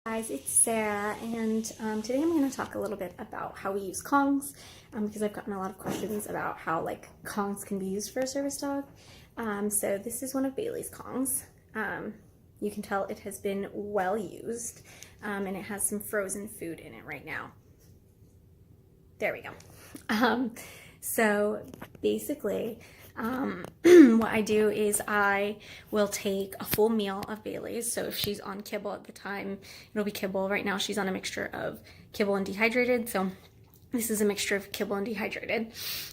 Guys, it's Sarah, and today I'm going to talk a little bit about how we use Kongs, because I've gotten a lot of questions about how Kongs can be used for a service dog. So this is one of Bailey's Kongs. You can tell it has been well used, and it has some frozen food in it right now. There we go. So basically, what I do is I will take a full meal of Bailey's. So if she's on kibble at the time, it'll be kibble. Right now she's on a mixture of kibble and dehydrated. So this is a mixture of kibble and dehydrated.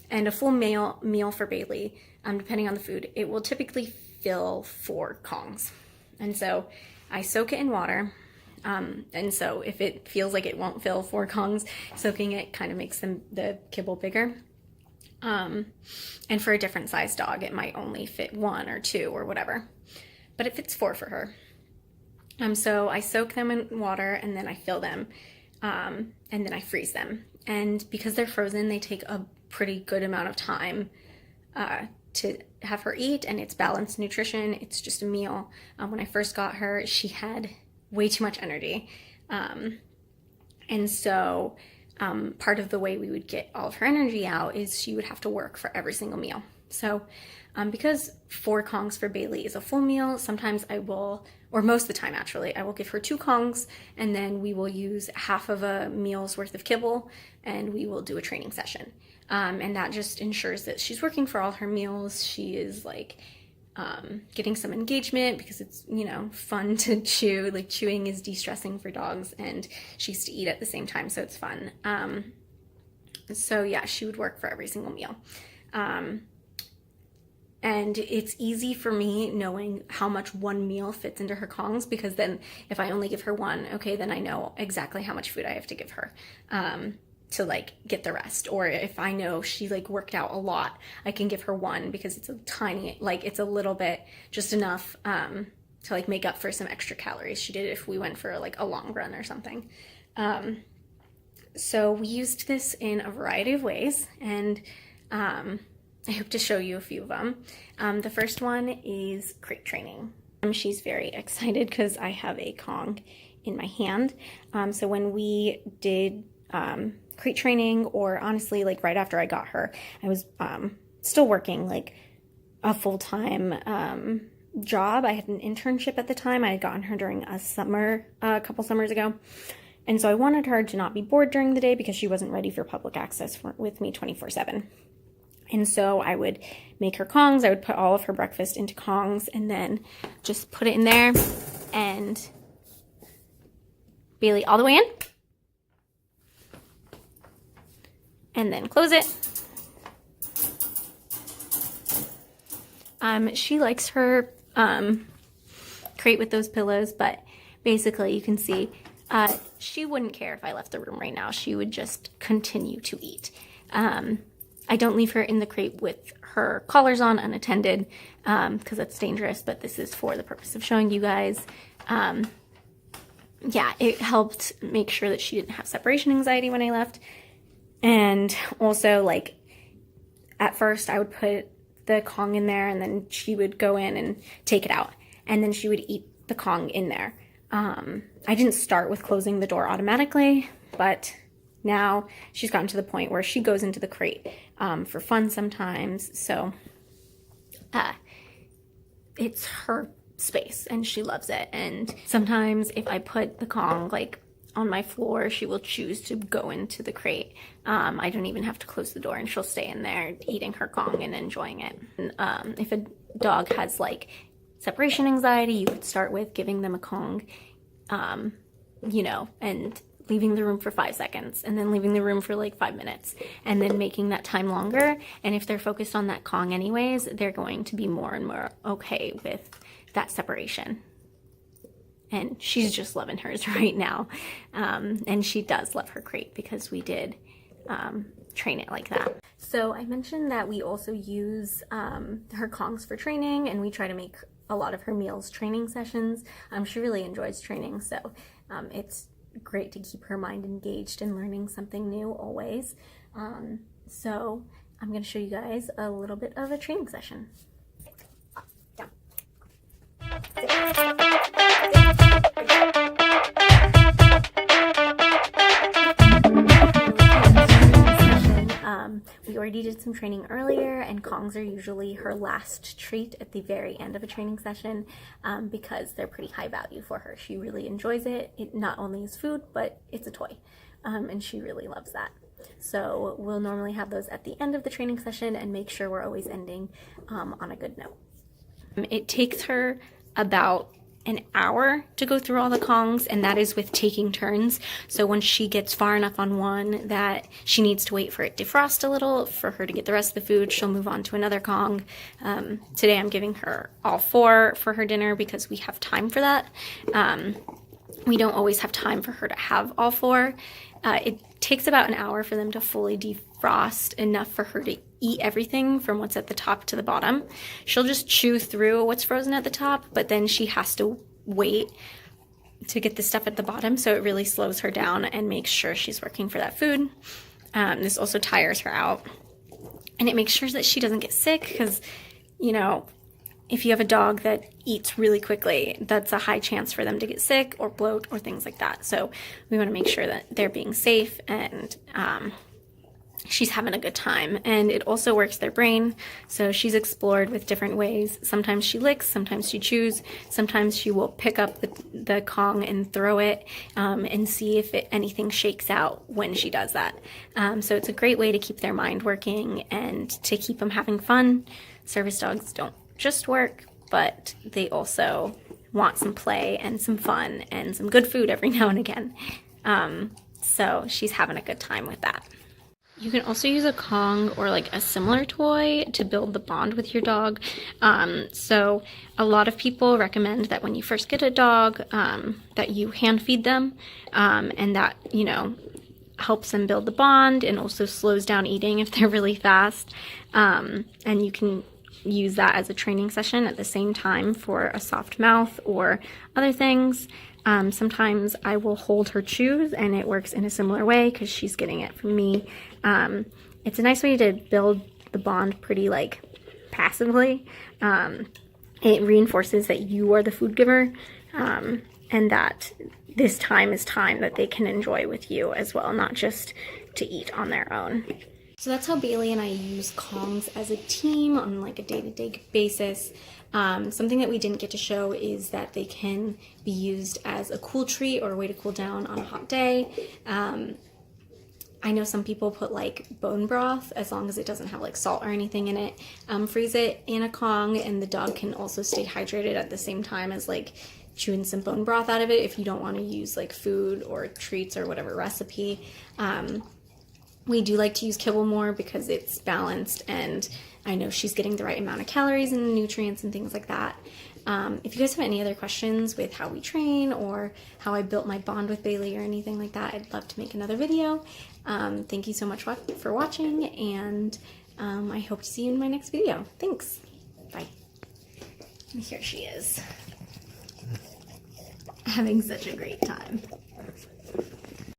And a full meal for Bailey, depending on the food, it will typically fill 4 Kongs. And so I soak it in water. And so if it feels like it won't fill 4 Kongs, soaking it kind of makes the kibble bigger. And for a different size dog, it might only fit 1 or 2 or whatever, but it fits 4 for her. So I soak them in water and then I fill them, and then I freeze them. And because they're frozen, they take a pretty good amount of time, to have her eat, and it's balanced nutrition. It's just a meal. When I first got her, she had way too much energy. And so part of the way we would get all of her energy out is she would have to work for every single meal. So because 4 Kongs for Bailey is a full meal, sometimes I will, or most of the time actually, I will give her 2 Kongs, and then we will use half of a meal's worth of kibble, and we will do a training session. And that just ensures that she's working for all her meals. She is getting some engagement, because it's, fun to chew. Chewing is de-stressing for dogs, and she used to eat at the same time, so it's fun. So yeah, she would work for every single meal. And it's easy for me knowing how much 1 meal fits into her Kongs, because then if I only give her 1, okay, then I know exactly how much food I have to give her. To get the rest. Or if I know she worked out a lot, I can give her 1, because it's a tiny, it's a little bit, just enough to make up for some extra calories she did if we went for a long run or something. So we used this in a variety of ways, and I hope to show you a few of them. The first one is crate training. She's very excited because I have a Kong in my hand. So when we did crate training, or honestly right after I got her, I was still working a full-time job. I had an internship at the time. I had gotten her during a summer, a couple summers ago, and so I wanted her to not be bored during the day, because she wasn't ready for public access with me 24/7. And so I would make her Kongs. I would put all of her breakfast into Kongs and then just put it in there, and Bailey all the way in, and then close it. She likes her crate with those pillows, but basically you can see she wouldn't care if I left the room right now. She would just continue to eat. I don't leave her in the crate with her collars on unattended, because that's dangerous, but this is for the purpose of showing you guys. Yeah, it helped make sure that she didn't have separation anxiety when I left. And also, at first I would put the Kong in there, and then she would go in and take it out, and then she would eat the Kong in there. I didn't start with closing the door automatically, but now she's gotten to the point where she goes into the crate for fun sometimes. So it's her space, and she loves it. And sometimes if I put the Kong on my floor, she will choose to go into the crate. I don't even have to close the door, and she'll stay in there eating her Kong and enjoying it. And, if a dog has separation anxiety, you could start with giving them a Kong, and leaving the room for 5 seconds, and then leaving the room for 5 minutes, and then making that time longer. And if they're focused on that Kong anyways, they're going to be more and more okay with that separation. And she's just loving hers right now. And she does love her crate, because we did train it like that. So I mentioned that we also use her Kongs for training, and we try to make a lot of her meals training sessions. She really enjoys training, so it's great to keep her mind engaged and learning something new always. So I'm going to show you guys a little bit of a training session. Down. already did some training earlier, and Kongs are usually her last treat at the very end of a training session because they're pretty high value for her. She really enjoys it. It not only is food, but it's a toy, and she really loves that. So we'll normally have those at the end of the training session and make sure we're always ending on a good note. It takes her about an hour to go through all the Kongs, and that is with taking turns. So when she gets far enough on one that she needs to wait for it to defrost a little for her to get the rest of the food, she'll move on to another Kong. Today I'm giving her all 4 for her dinner because we have time for that. We don't always have time for her to have all 4. It takes about an hour for them to fully defrost, enough for her to eat everything from what's at the top to the bottom. She'll just chew through what's frozen at the top, but then she has to wait to get the stuff at the bottom, so it really slows her down and makes sure she's working for that food. This also tires her out, and it makes sure that she doesn't get sick because, you know, if you have a dog that eats really quickly, that's a high chance for them to get sick or bloat or things like that. So we want to make sure that they're being safe and she's having a good time. And it also works their brain. So she's explored with different ways. Sometimes she licks, sometimes she chews, sometimes she will pick up the Kong and throw it and see if anything shakes out when she does that. So it's a great way to keep their mind working and to keep them having fun. Service dogs don't just work, but they also want some play and some fun and some good food every now and again. So she's having a good time with that. You can also use a Kong or like a similar toy to build the bond with your dog. So a lot of people recommend that when you first get a dog, that you hand feed them, and that, you know, helps them build the bond and also slows down eating if they're really fast. And you can use that as a training session at the same time for a soft mouth or other things. Sometimes I will hold her chews and it works in a similar way because she's getting it from me. It's a nice way to build the bond pretty like passively. It reinforces that you are the food giver, and that this time is time that they can enjoy with you as well, not just to eat on their own. So that's how Bailey and I use Kongs as a team on like a day-to-day basis. Something that we didn't get to show is that they can be used as a cool treat or a way to cool down on a hot day. I know some people put like bone broth, as long as it doesn't have like salt or anything in it, freeze it in a Kong, and the dog can also stay hydrated at the same time as like chewing some bone broth out of it if you don't want to use like food or treats or whatever recipe. We do like to use kibble more because it's balanced, and I know she's getting the right amount of calories and nutrients and things like that. If you guys have any other questions with how we train or how I built my bond with Bailey or anything like that, I'd love to make another video. Thank you so much for watching, and I hope to see you in my next video. Thanks. Bye. And here she is, having such a great time.